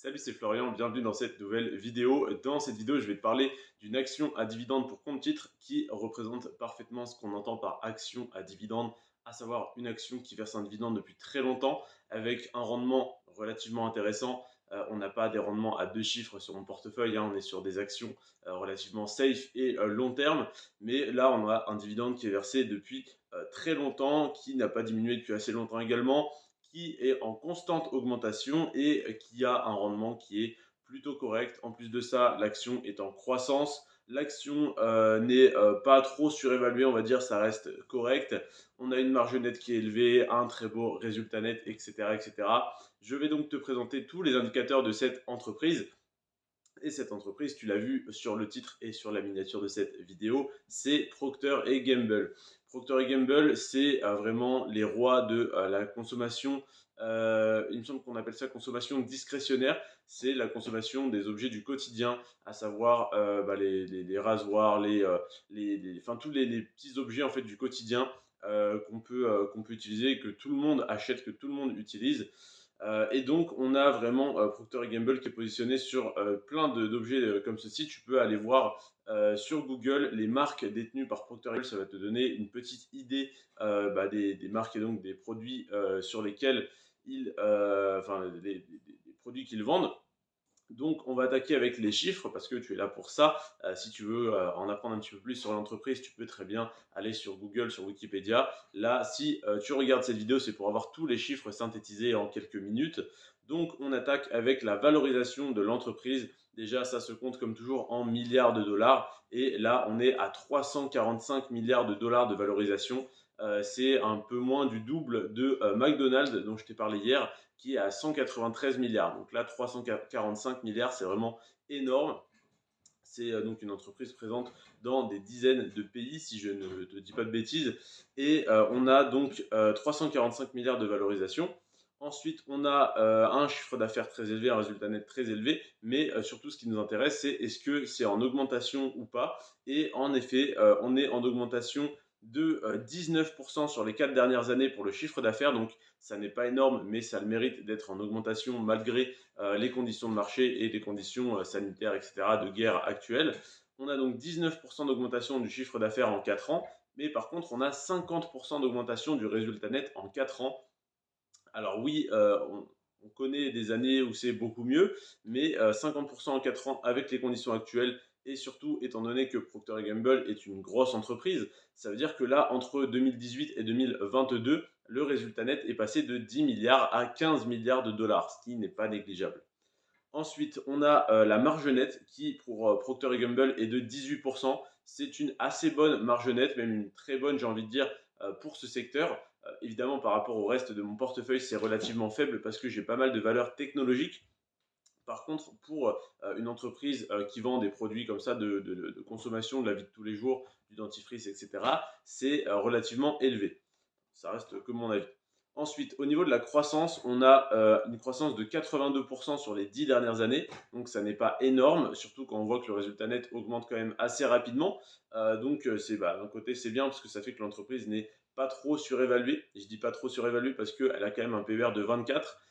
Salut, c'est Florian, bienvenue dans cette nouvelle vidéo. Dans cette vidéo, je vais te parler d'une action à dividende pour compte titre qui représente parfaitement ce qu'on entend par action à dividende, à savoir une action qui verse un dividende depuis très longtemps avec un rendement relativement intéressant. On n'a pas des rendements à deux chiffres sur mon portefeuille, hein, on est sur des actions relativement safe et long terme, mais là on a un dividende qui est versé depuis très longtemps, qui n'a pas diminué depuis assez longtemps également, qui est en constante augmentation et qui a un rendement qui est plutôt correct. En plus de ça, l'action est en croissance. L'action n'est pas trop surévaluée, on va dire, ça reste correct. On a une marge nette qui est élevée, un très beau résultat net, etc., etc. Je vais donc te présenter tous les indicateurs de cette entreprise. Et cette entreprise, tu l'as vu sur le titre et sur la miniature de cette vidéo, c'est Procter Gamble. Procter Gamble, c'est vraiment les rois de la consommation. Il me semble qu'on appelle ça consommation discrétionnaire. C'est la consommation des objets du quotidien, à savoir les rasoirs, enfin, tous les petits objets en fait du quotidien qu'on peut utiliser, que tout le monde achète, que tout le monde utilise. Et donc, on a vraiment Procter Gamble qui est positionné sur plein d'objets comme ceci. Tu peux aller voir sur Google les marques détenues par Procter Gamble. Ça va te donner une petite idée des marques et donc des produits sur lesquels enfin, des produits qu'ils vendent. Donc, on va attaquer avec les chiffres parce que tu es là pour ça. Si tu veux en apprendre un petit peu plus sur l'entreprise, tu peux très bien aller sur Google, sur Wikipédia. Là, si tu regardes cette vidéo, c'est pour avoir tous les chiffres synthétisés en quelques minutes. Donc, on attaque avec la valorisation de l'entreprise. Déjà, ça se compte comme toujours en milliards de dollars. Et là, on est à 345 milliards de dollars de valorisation. C'est un peu moins du double de McDonald's dont je t'ai parlé hier, qui est à 193 milliards. Donc là, 345 milliards, c'est vraiment énorme. C'est donc une entreprise présente dans des dizaines de pays, si je ne te dis pas de bêtises. Et on a donc 345 milliards de valorisation. Ensuite, on a un chiffre d'affaires très élevé, un résultat net très élevé, mais surtout ce qui nous intéresse, c'est est-ce que c'est en augmentation ou pas. Et en effet, on est en augmentation de 19% sur les 4 dernières années pour le chiffre d'affaires. Donc, ça n'est pas énorme, mais ça a le mérite d'être en augmentation malgré les conditions de marché et les conditions sanitaires, etc., de guerre actuelle. On a donc 19% d'augmentation du chiffre d'affaires en 4 ans, mais par contre, on a 50% d'augmentation du résultat net en 4 ans. Alors oui, on connaît des années où c'est beaucoup mieux, mais 50% en 4 ans avec les conditions actuelles et surtout étant donné que Procter Gamble est une grosse entreprise, ça veut dire que là, entre 2018 et 2022, le résultat net est passé de 10 milliards à 15 milliards de dollars, ce qui n'est pas négligeable. Ensuite, on a la marge nette qui, pour Procter Gamble, est de 18%. C'est une assez bonne marge nette, même une très bonne, j'ai envie de dire, pour ce secteur. Évidemment, par rapport au reste de mon portefeuille, c'est relativement faible parce que j'ai pas mal de valeurs technologiques. Par contre, pour une entreprise qui vend des produits comme ça de consommation de la vie de tous les jours, du dentifrice, etc., c'est relativement élevé. Ça reste que mon avis. Ensuite, au niveau de la croissance, on a une croissance de 82% sur les 10 dernières années. Donc, ça n'est pas énorme, surtout quand on voit que le résultat net augmente quand même assez rapidement. D'un côté, c'est bien parce que ça fait que l'entreprise n'est pas trop surévaluée. Et je dis pas trop surévaluée parce qu'elle a quand même un PER de 24.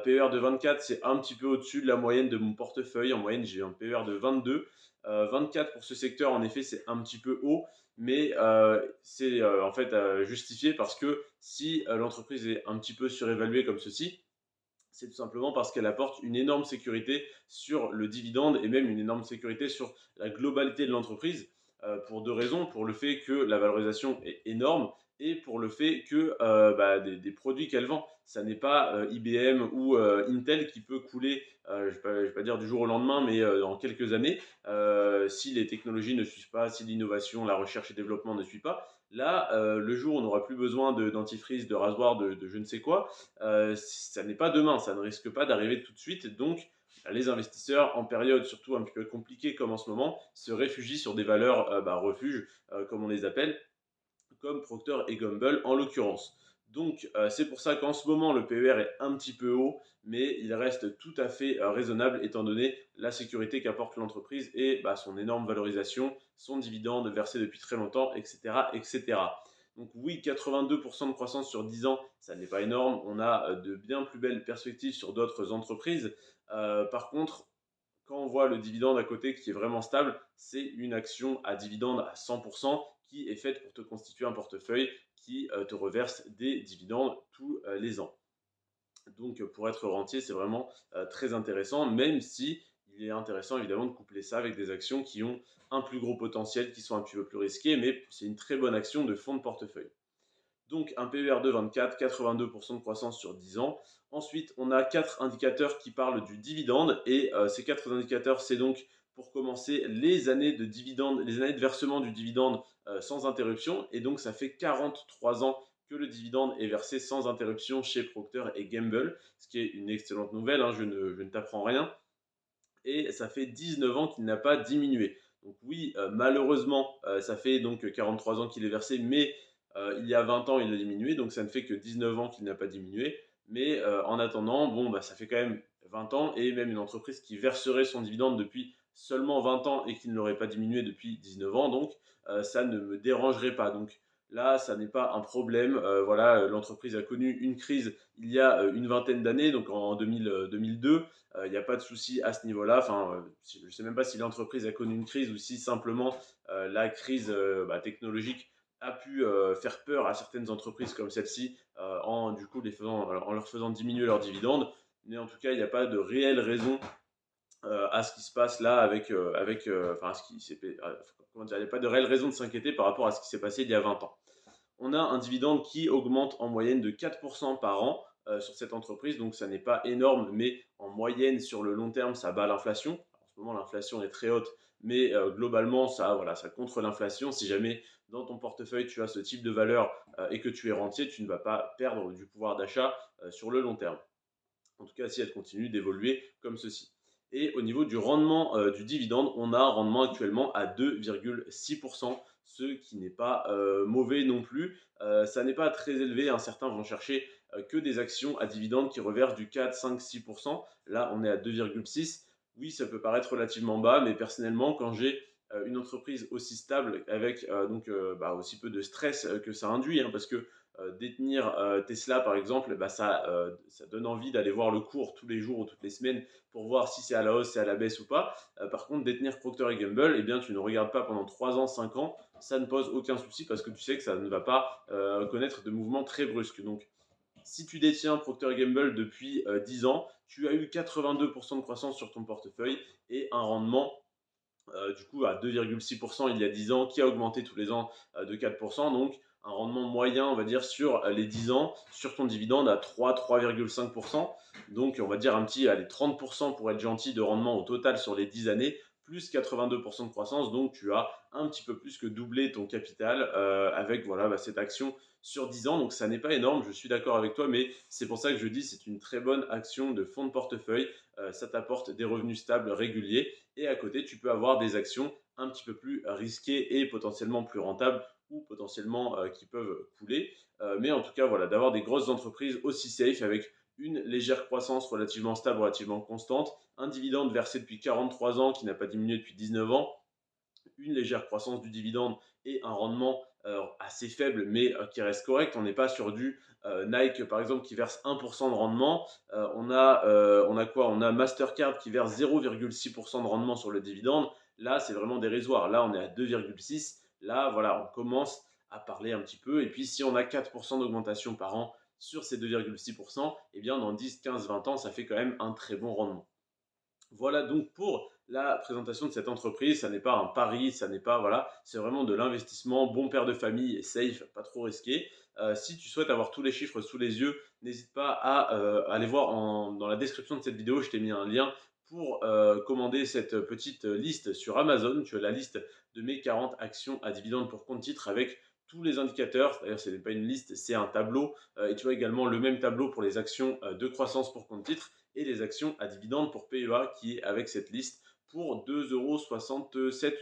PER de 24, c'est un petit peu au-dessus de la moyenne de mon portefeuille. En moyenne, j'ai un PER de 22. 24 pour ce secteur, en effet, c'est un petit peu haut, mais c'est en fait justifié parce que si l'entreprise est un petit peu surévaluée comme ceci, c'est tout simplement parce qu'elle apporte une énorme sécurité sur le dividende et même une énorme sécurité sur la globalité de l'entreprise pour deux raisons. Pour le fait que la valorisation est énorme et pour le fait que des produits qu'elle vend, ça n'est pas IBM ou Intel qui peut couler, je ne vais pas dire du jour au lendemain, mais en quelques années, si les technologies ne suivent pas, si l'innovation, la recherche et développement ne suivent pas. Là, le jour où on n'aura plus besoin de dentifrice, de rasoir, de je ne sais quoi, ça n'est pas demain, ça ne risque pas d'arriver tout de suite. Donc, les investisseurs, en période surtout un petit peu compliquée comme en ce moment, se réfugient sur des valeurs refuges, comme on les appelle, comme Procter et Gamble en l'occurrence. Donc, c'est pour ça qu'en ce moment, le PER est un petit peu haut, mais il reste tout à fait raisonnable étant donné la sécurité qu'apporte l'entreprise et son énorme valorisation, son dividende versé depuis très longtemps, etc., etc. Donc oui, 82% de croissance sur 10 ans, ça n'est pas énorme. On a de bien plus belles perspectives sur d'autres entreprises. Par contre, quand on voit le dividende à côté qui est vraiment stable, c'est une action à dividende à 100% qui est faite pour te constituer un portefeuille qui te reverse des dividendes tous les ans. Donc, pour être rentier, c'est vraiment très intéressant, même si il est intéressant évidemment de coupler ça avec des actions qui ont un plus gros potentiel, qui sont un petit peu plus risquées, mais c'est une très bonne action de fonds de portefeuille. Donc, un PER de 24, 82% de croissance sur 10 ans. Ensuite, on a quatre indicateurs qui parlent du dividende. Et ces quatre indicateurs, c'est donc pour commencer les années de dividende, les années de versement du dividende sans interruption. Et donc, ça fait 43 ans que le dividende est versé sans interruption chez Procter et Gamble, ce qui est une excellente nouvelle, hein, je ne t'apprends rien. Et ça fait 19 ans qu'il n'a pas diminué. Donc oui, malheureusement, ça fait donc 43 ans qu'il est versé, mais il y a 20 ans, il a diminué, donc ça ne fait que 19 ans qu'il n'a pas diminué. Mais en attendant, bon, bah, ça fait quand même 20 ans, et même une entreprise qui verserait son dividende depuis seulement 20 ans et qui ne l'aurait pas diminué depuis 19 ans, donc ça ne me dérangerait pas. Donc là, ça n'est pas un problème. Voilà, l'entreprise a connu une crise il y a une vingtaine d'années, donc en 2002. Il n'y a pas de souci à ce niveau-là. Enfin, je ne sais même pas si l'entreprise a connu une crise ou si simplement la crise technologique a pu faire peur à certaines entreprises comme celle-ci en du coup en leur faisant diminuer leurs dividendes. Mais en tout cas, il n'y a pas de réelle raison à ce qui se passe là enfin, ce qui s'est, comment dire, il n'y a pas de réelle raison de s'inquiéter par rapport à ce qui s'est passé il y a 20 ans. On a un dividende qui augmente en moyenne de 4% par an sur cette entreprise. Donc, ça n'est pas énorme, mais en moyenne, sur le long terme, ça bat l'inflation. En ce moment, l'inflation est très haute, mais globalement, ça, voilà, ça contre l'inflation. Si jamais dans ton portefeuille, tu as ce type de valeur et que tu es rentier, tu ne vas pas perdre du pouvoir d'achat sur le long terme. En tout cas, si elle continue d'évoluer comme ceci. Et au niveau du rendement du dividende, on a un rendement actuellement à 2,6%, ce qui n'est pas mauvais non plus. Ça n'est pas très élevé, hein. Certains vont chercher que des actions à dividende qui reversent du 4, 5, 6%. Là, on est à 2,6%. Oui, ça peut paraître relativement bas, mais personnellement, quand j'ai une entreprise aussi stable avec aussi peu de stress que ça induit, hein, parce que détenir Tesla, par exemple, bah, ça donne envie d'aller voir le cours tous les jours ou toutes les semaines pour voir si c'est à la hausse, c'est à la baisse ou pas. Par contre, détenir Procter Gamble, eh bien, tu ne regardes pas pendant 3 ans, 5 ans, ça ne pose aucun souci parce que tu sais que ça ne va pas connaître de mouvements très brusques. Donc, si tu détiens Procter Gamble depuis 10 ans, tu as eu 82% de croissance sur ton portefeuille et un rendement du coup à 2,6% il y a 10 ans, qui a augmenté tous les ans de 4%. Donc un rendement moyen, on va dire, sur les 10 ans, sur ton dividende à 3,5%. Donc on va dire un petit, allez, 30% pour être gentil de rendement au total sur les 10 années, plus 82% de croissance. Donc tu as un petit peu plus que doublé ton capital avec voilà, cette action sur 10 ans. Donc ça n'est pas énorme, je suis d'accord avec toi, mais c'est pour ça que je dis c'est une très bonne action de fonds de portefeuille. Ça t'apporte des revenus stables réguliers et à côté, tu peux avoir des actions un petit peu plus risquées et potentiellement plus rentables ou potentiellement qui peuvent couler. Mais en tout cas, voilà, d'avoir des grosses entreprises aussi safe avec une légère croissance relativement stable, relativement constante, un dividende versé depuis 43 ans qui n'a pas diminué depuis 19 ans, une légère croissance du dividende et un rendement assez faible mais qui reste correct. On n'est pas sur du Nike par exemple qui verse 1% de rendement. On a quoi? On a Mastercard qui verse 0,6% de rendement sur le dividende. Là, c'est vraiment dérisoire. Là, on est à 2,6. Là, voilà, on commence à parler un petit peu. Et puis, si on a 4% d'augmentation par an sur ces 2,6%, eh bien, dans 10, 15, 20 ans, ça fait quand même un très bon rendement. Voilà donc pour la présentation de cette entreprise. Ça n'est pas un pari, ça n'est pas, voilà, c'est vraiment de l'investissement, bon père de famille et safe, pas trop risqué. Si tu souhaites avoir tous les chiffres sous les yeux, n'hésite pas à aller voir dans la description de cette vidéo, je t'ai mis un lien pour commander cette petite liste sur Amazon. Tu as la liste de mes 40 actions à dividendes pour compte titre avec tous les indicateurs. D'ailleurs, ce n'est pas une liste, c'est un tableau. Et tu as également le même tableau pour les actions de croissance pour compte titre et les actions à dividendes pour PEA qui est avec cette liste pour 2,67 € ou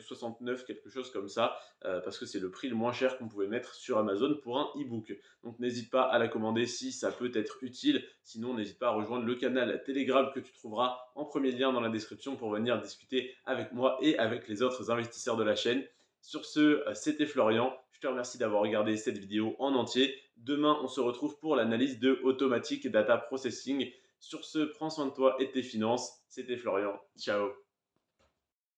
69, quelque chose comme ça, parce que c'est le prix le moins cher qu'on pouvait mettre sur Amazon pour un e-book. Donc n'hésite pas à la commander si ça peut être utile. Sinon, n'hésite pas à rejoindre le canal Telegram que tu trouveras en premier lien dans la description pour venir discuter avec moi et avec les autres investisseurs de la chaîne. Sur ce, c'était Florian. Je te remercie d'avoir regardé cette vidéo en entier. Demain, on se retrouve pour l'analyse de Automatic Data Processing. Sur ce, prends soin de toi et de tes finances. C'était Florian. Ciao.